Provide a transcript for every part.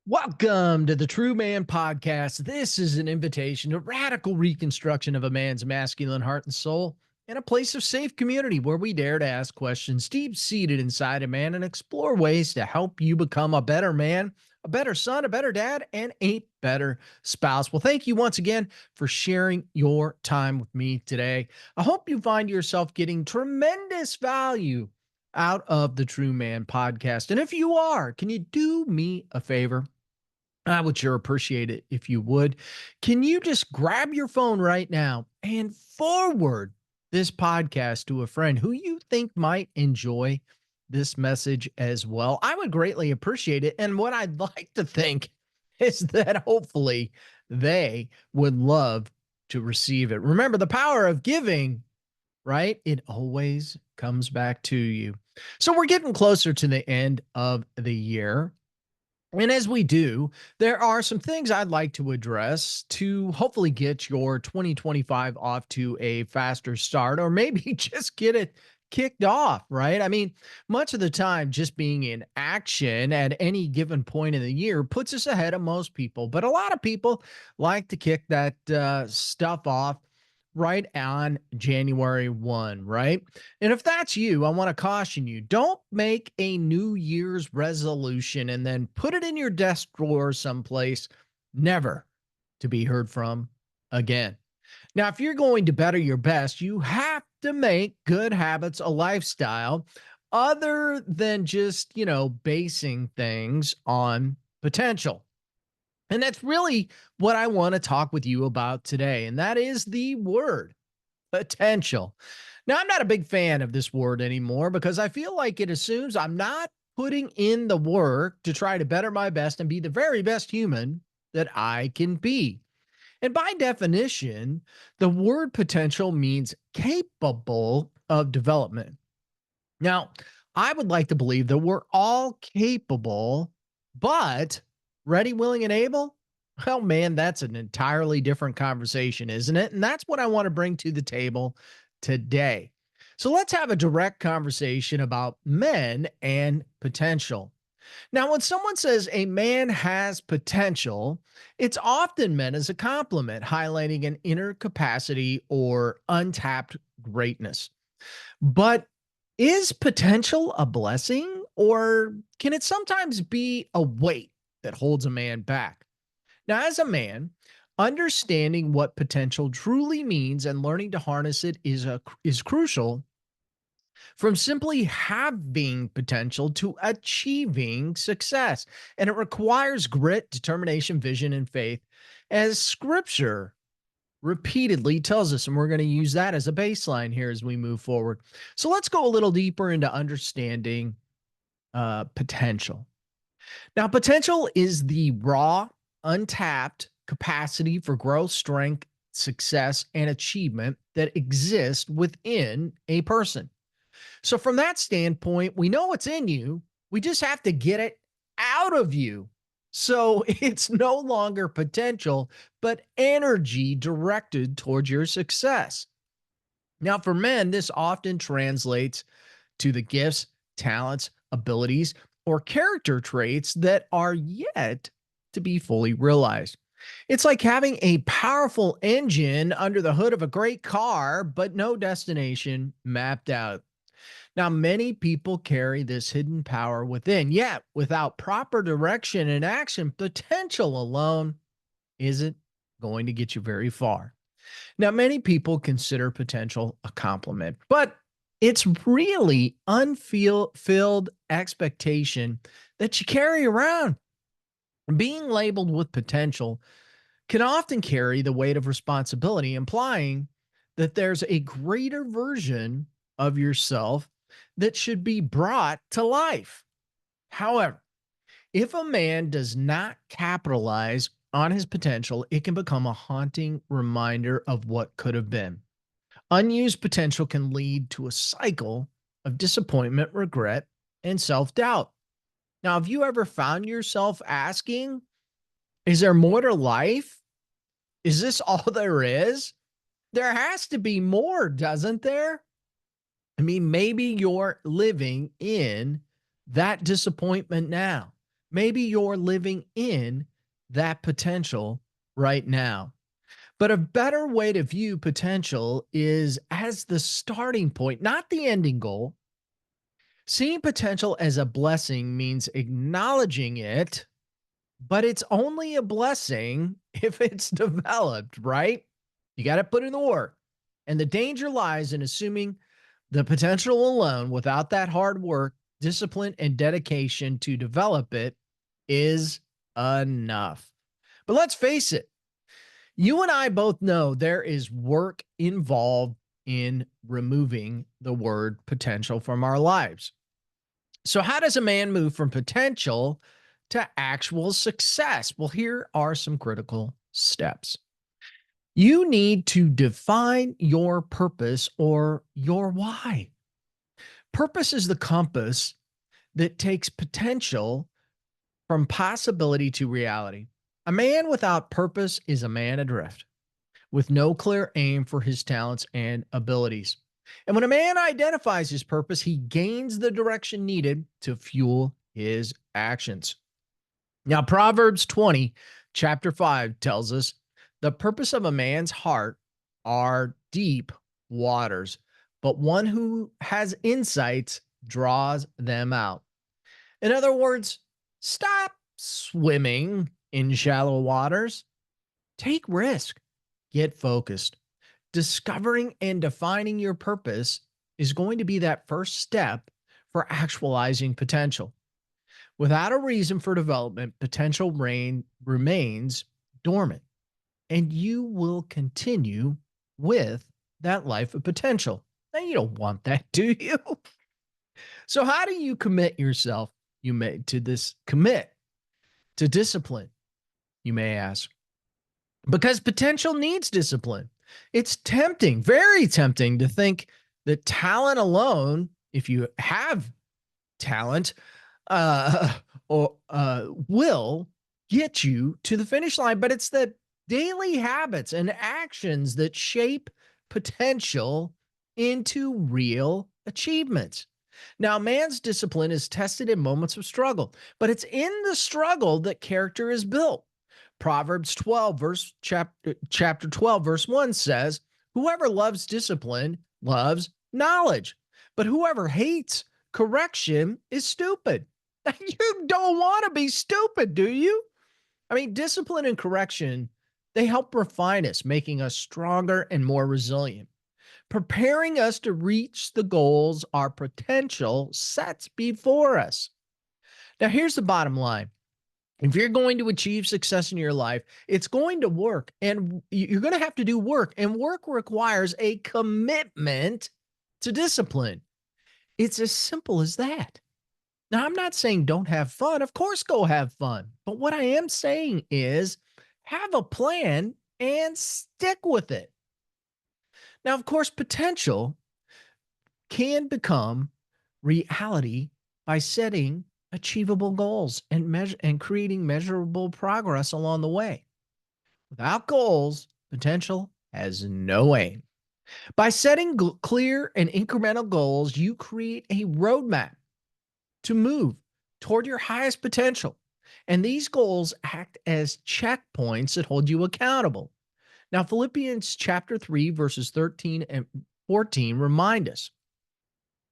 Welcome to the True Man Podcast. This is an invitation to radical reconstruction of a man's masculine heart and soul in a place of safe community where we dare to ask questions deep seated inside a man and explore ways to help you become a better man, a better son, a better dad, and a better spouse. Well, thank you once again for sharing your time with me today. I hope you find yourself getting tremendous value out of the True Man Podcast. And if you are, can you do me a favor? I would sure appreciate it if you would. Can you just grab your phone right now and forward this podcast to a friend who you think might enjoy this message as well? I would greatly appreciate it. And what I'd like to think is that hopefully they would love to receive it. Remember, the power of giving, right? It always comes back to you. So we're getting closer to the end of the year. And as we do, there are some things I'd like to address to hopefully get your 2025 off to a faster start, or maybe just get it kicked off, right? I mean, much of the time, just being in action at any given point in the year puts us ahead of most people. But a lot of people like to kick that stuff off right on January 1, right? And if that's you, I want to caution you, don't make a New Year's resolution and then put it in your desk drawer someplace, never to be heard from again. Now, if you're going to better your best, you have to make good habits a lifestyle other than just, basing things on potential. And that's really what I want to talk with you about today. And that is the word potential. Now, I'm not a big fan of this word anymore because I feel like it assumes I'm not putting in the work to try to better my best and be the very best human that I can be. And by definition, the word potential means capable of development. Now, I would like to believe that we're all capable, but ready, willing, and able? Well, man, that's an entirely different conversation, isn't it? And that's what I want to bring to the table today. So let's have a direct conversation about men and potential. Now, when someone says a man has potential, it's often meant as a compliment, highlighting an inner capacity or untapped greatness. But is potential a blessing, or can it sometimes be a weight that holds a man back? Now, as a man, understanding what potential truly means and learning to harness it is crucial, from simply having potential to achieving success. And it requires grit, determination, vision, and faith, as scripture repeatedly tells us. And we're going to use that as a baseline here as we move forward. So let's go a little deeper into understanding potential. Now, potential is the raw, untapped capacity for growth, strength, success, and achievement that exists within a person. So, from that standpoint, we know it's in you. We just have to get it out of you. So, it's no longer potential, but energy directed towards your success. Now, for men, this often translates to the gifts, talents, abilities, or character traits that are yet to be fully realized. It's like having a powerful engine under the hood of a great car, but no destination mapped out. Now, many people carry this hidden power within, yet without proper direction and action, potential alone isn't going to get you very far. Now, many people consider potential a compliment, but it's really unfulfilled expectation that you carry around. Being labeled with potential can often carry the weight of responsibility, implying that there's a greater version of yourself that should be brought to life. However, if a man does not capitalize on his potential, it can become a haunting reminder of what could have been. Unused potential can lead to a cycle of disappointment, regret, and self doubt. Now, have you ever found yourself asking, is there more to life? Is this all there is? There has to be more, doesn't there? I mean, maybe you're living in that disappointment now. Maybe you're living in that potential right now. But a better way to view potential is as the starting point, not the ending goal. Seeing potential as a blessing means acknowledging it, but it's only a blessing if it's developed, right? You got to put in the work. And the danger lies in assuming the potential alone without that hard work, discipline, and dedication to develop it is enough. But let's face it, you and I both know there is work involved in removing the word potential from our lives. So, how does a man move from potential to actual success? Well, here are some critical steps. You need to define your purpose or your why. Purpose is the compass that takes potential from possibility to reality. A man without purpose is a man adrift with no clear aim for his talents and abilities. And when a man identifies his purpose, he gains the direction needed to fuel his actions. Now, Proverbs 20, chapter 5 tells us the purpose of a man's heart are deep waters, but one who has insights draws them out. In other words, stop swimming in shallow waters, take risk, get focused. Discovering and defining your purpose is going to be that first step for actualizing potential. Without a reason for development, potential remains dormant, and you will continue with that life of potential. Now, you don't want that, do you? So, how do you commit yourself? You may to this commit to discipline, you may ask, because potential needs discipline. It's tempting, very tempting to think that talent alone, if you have talent, uh, will get you to the finish line. But it's the daily habits and actions that shape potential into real achievements. Now, man's discipline is tested in moments of struggle, but it's in the struggle that character is built. Proverbs 12, chapter 12, verse 1 says, whoever loves discipline loves knowledge, but whoever hates correction is stupid. You don't want to be stupid, do you? I mean, discipline and correction, they help refine us, making us stronger and more resilient, preparing us to reach the goals our potential sets before us. Now, here's the bottom line. If you're going to achieve success in your life, it's going to work, and you're going to have to do work, and work requires a commitment to discipline. It's as simple as that. Now, I'm not saying don't have fun. Of course, go have fun. But what I am saying is have a plan and stick with it. Now, of course, potential can become reality by setting achievable goals and creating measurable progress along the way. Without goals, potential has no aim. By setting clear and incremental goals, you create a roadmap to move toward your highest potential. And these goals act as checkpoints that hold you accountable. Now, Philippians chapter 3, verses 13 and 14 remind us,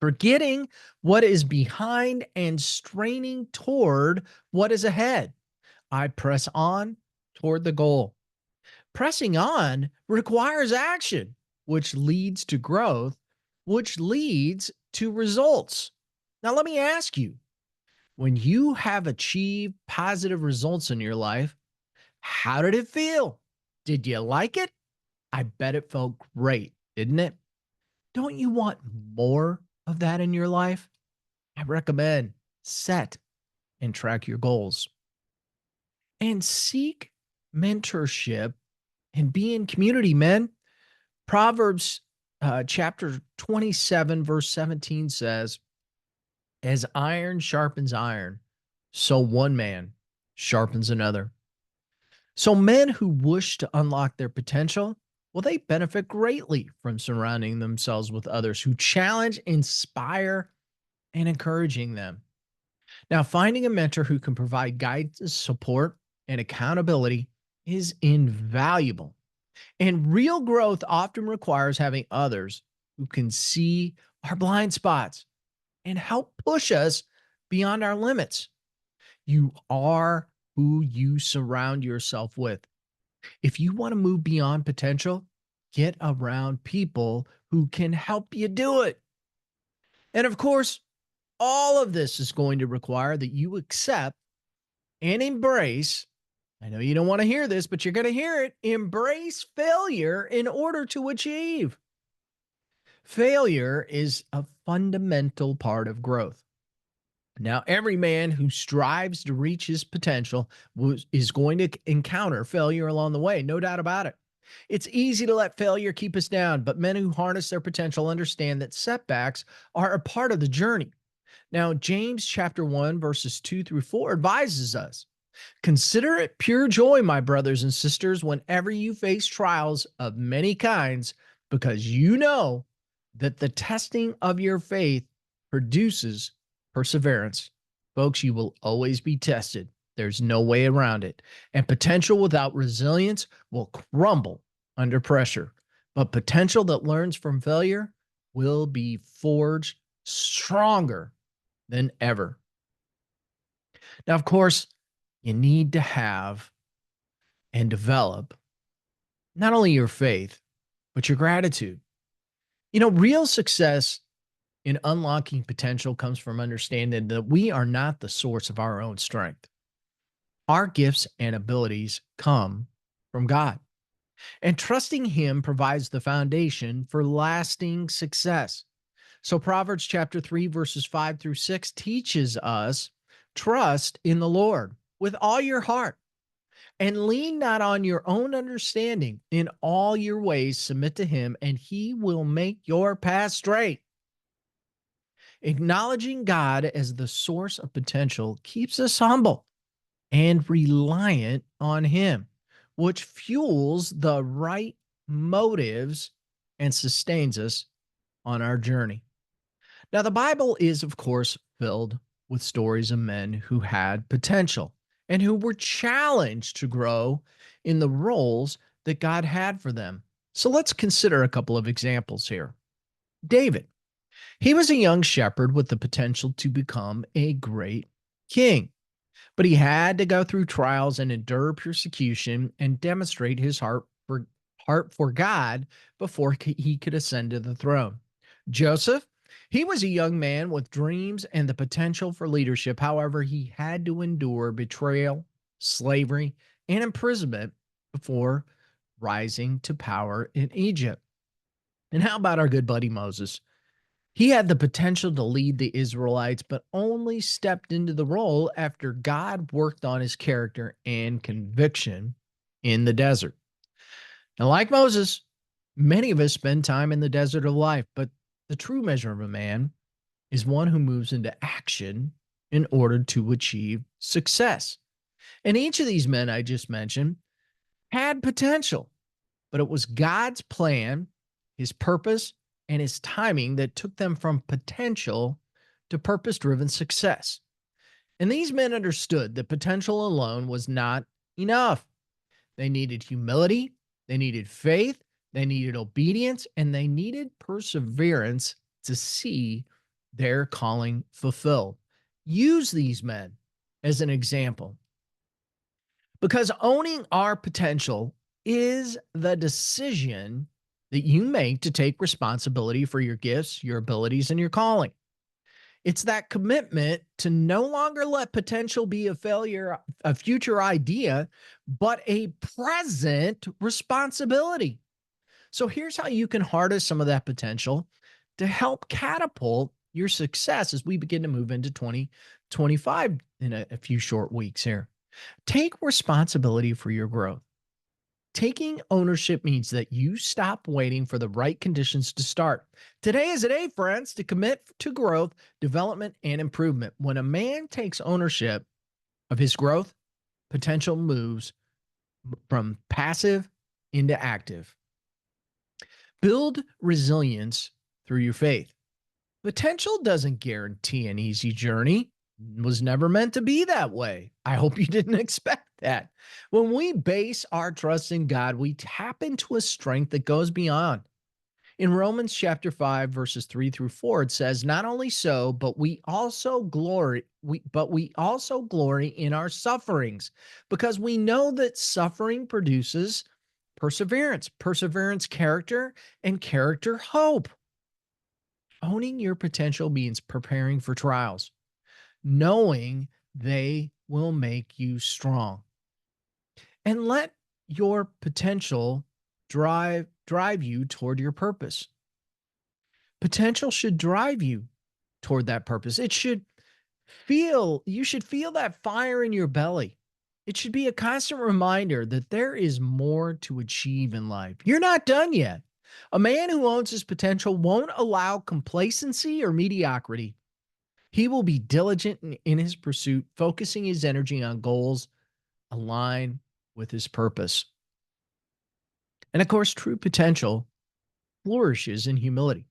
forgetting what is behind and straining toward what is ahead, I press on toward the goal. Pressing on requires action, which leads to growth, which leads to results. Now, let me ask you, when you have achieved positive results in your life, how did it feel? Did you like it? I bet it felt great, didn't it? Don't you want more of that in your life? I recommend set and track your goals and seek mentorship and be in community, men. Proverbs chapter 27, verse 17 says, as iron sharpens iron, so one man sharpens another. So men who wish to unlock their potential, well, they benefit greatly from surrounding themselves with others who challenge, inspire, and encouraging them. Now, finding a mentor who can provide guidance, support, and accountability is invaluable. And real growth often requires having others who can see our blind spots and help push us beyond our limits. You are who you surround yourself with. If you want to move beyond potential, get around people who can help you do it. And of course, all of this is going to require that you accept and embrace. I know you don't want to hear this, but you're going to hear it. Embrace failure in order to achieve. Failure is a fundamental part of growth. Now, every man who strives to reach his potential is going to encounter failure along the way, no doubt about it. It's easy to let failure keep us down, but men who harness their potential understand that setbacks are a part of the journey. Now, James chapter 1, verses 2 through 4 advises us. Consider it pure joy, my brothers and sisters, whenever you face trials of many kinds, because you know that the testing of your faith produces perseverance. Folks, you will always be tested. There's no way around it. And potential without resilience will crumble under pressure. But potential that learns from failure will be forged stronger than ever. Now, of course, you need to have and develop not only your faith, but your gratitude. Real success in unlocking potential comes from understanding that we are not the source of our own strength. Our gifts and abilities come from God, and trusting Him provides the foundation for lasting success. So, Proverbs chapter 3, verses 5 through 6 teaches us trust in the Lord with all your heart and lean not on your own understanding. In all your ways, submit to Him, and He will make your path straight. Acknowledging God as the source of potential keeps us humble and reliant on Him, which fuels the right motives and sustains us on our journey. Now, the Bible is, of course, filled with stories of men who had potential and who were challenged to grow in the roles that God had for them. So let's consider a couple of examples here. David, he was a young shepherd with the potential to become a great king, but he had to go through trials and endure persecution and demonstrate his heart for God before he could ascend to the throne. Joseph, he was a young man with dreams and the potential for leadership. However, he had to endure betrayal, slavery, and imprisonment before rising to power in Egypt. And how about our good buddy Moses? He had the potential to lead the Israelites, but only stepped into the role after God worked on his character and conviction in the desert. Now, like Moses, many of us spend time in the desert of life, but the true measure of a man is one who moves into action in order to achieve success. And each of these men I just mentioned had potential, but it was God's plan, his purpose, and his timing that took them from potential to purpose driven success. And these men understood that potential alone was not enough. They needed humility, they needed faith, they needed obedience, and they needed perseverance to see their calling fulfilled. Use these men as an example because owning our potential is the decision that you make to take responsibility for your gifts, your abilities, and your calling. It's that commitment to no longer let potential be a failure, a future idea, but a present responsibility. So here's how you can harness some of that potential to help catapult your success as we begin to move into 2025 in a few short weeks here. Take responsibility for your growth. Taking ownership means that you stop waiting for the right conditions to start. Today is a day, friends, to commit to growth, development, and improvement. When a man takes ownership of his growth, potential moves from passive into active. Build resilience through your faith. Potential doesn't guarantee an easy journey. was never meant to be that way. I hope you didn't expect that. When we base our trust in God, we tap into a strength that goes beyond. In Romans chapter 5 verses 3 through 4 it says, not only so, but we also glory in our sufferings, because we know that suffering produces perseverance, perseverance character, and character hope. Owning your potential means preparing for trials, knowing they will make you strong. And let your potential drive you toward your purpose. Potential should drive you toward that purpose. You should feel that fire in your belly. It should be a constant reminder that there is more to achieve in life. You're not done yet. A man who owns his potential won't allow complacency or mediocrity. He will be diligent in his pursuit, focusing his energy on goals aligned with his purpose. And of course, true potential flourishes in humility.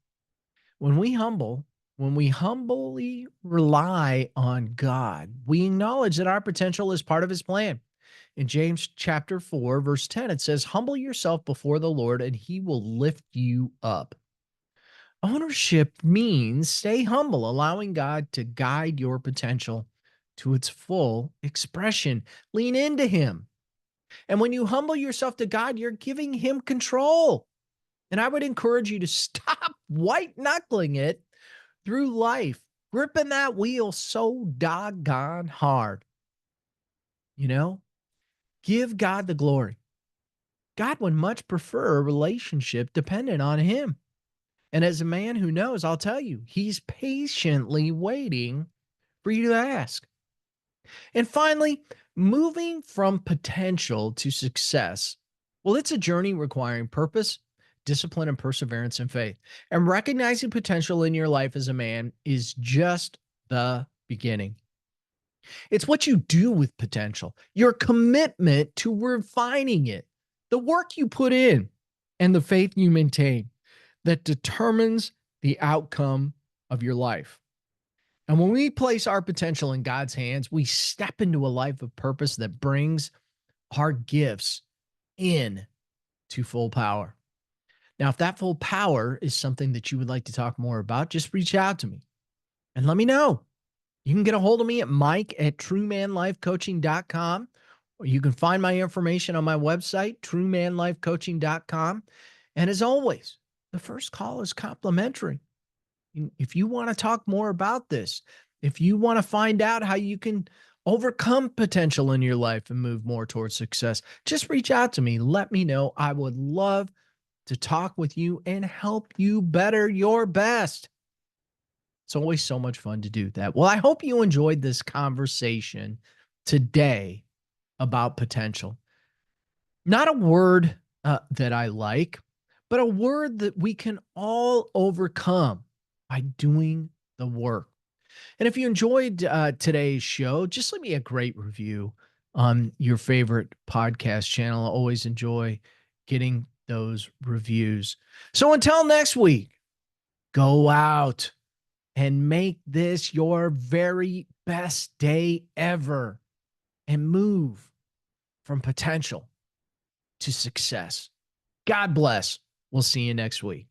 When we humble, when we humbly rely on God, we acknowledge that our potential is part of his plan. In James chapter 4, verse 10, it says, humble yourself before the Lord and he will lift you up. Ownership means stay humble, allowing God to guide your potential to its full expression. Lean into him. And when you humble yourself to God, you're giving him control. And I would encourage you to stop white knuckling it through life, gripping that wheel so doggone hard. You know, give God the glory. God would much prefer a relationship dependent on him. And as a man who knows, I'll tell you, he's patiently waiting for you to ask. And finally, moving from potential to success. Well, it's a journey requiring purpose, discipline, and perseverance and faith. And recognizing potential in your life as a man is just the beginning. It's what you do with potential, your commitment to refining it, the work you put in, and the faith you maintain that determines the outcome of your life. And when we place our potential in God's hands, we step into a life of purpose that brings our gifts in to full power. Now, if that full power is something that you would like to talk more about, just reach out to me and let me know. You can get a hold of me at mike@truemanlifecoaching.com, or you can find my information on my website, truemanlifecoaching.com. And as always, the first call is complimentary. If you want to talk more about this, if you want to find out how you can overcome potential in your life and move more towards success, just reach out to me. Let me know. I would love to talk with you and help you better your best. It's always so much fun to do that. Well, I hope you enjoyed this conversation today about potential. Not a word that I like, but a word that we can all overcome by doing the work. And if you enjoyed today's show, just leave me a great review on your favorite podcast channel. I always enjoy getting those reviews. So until next week, go out and make this your very best day ever and move from potential to success. God bless. We'll see you next week.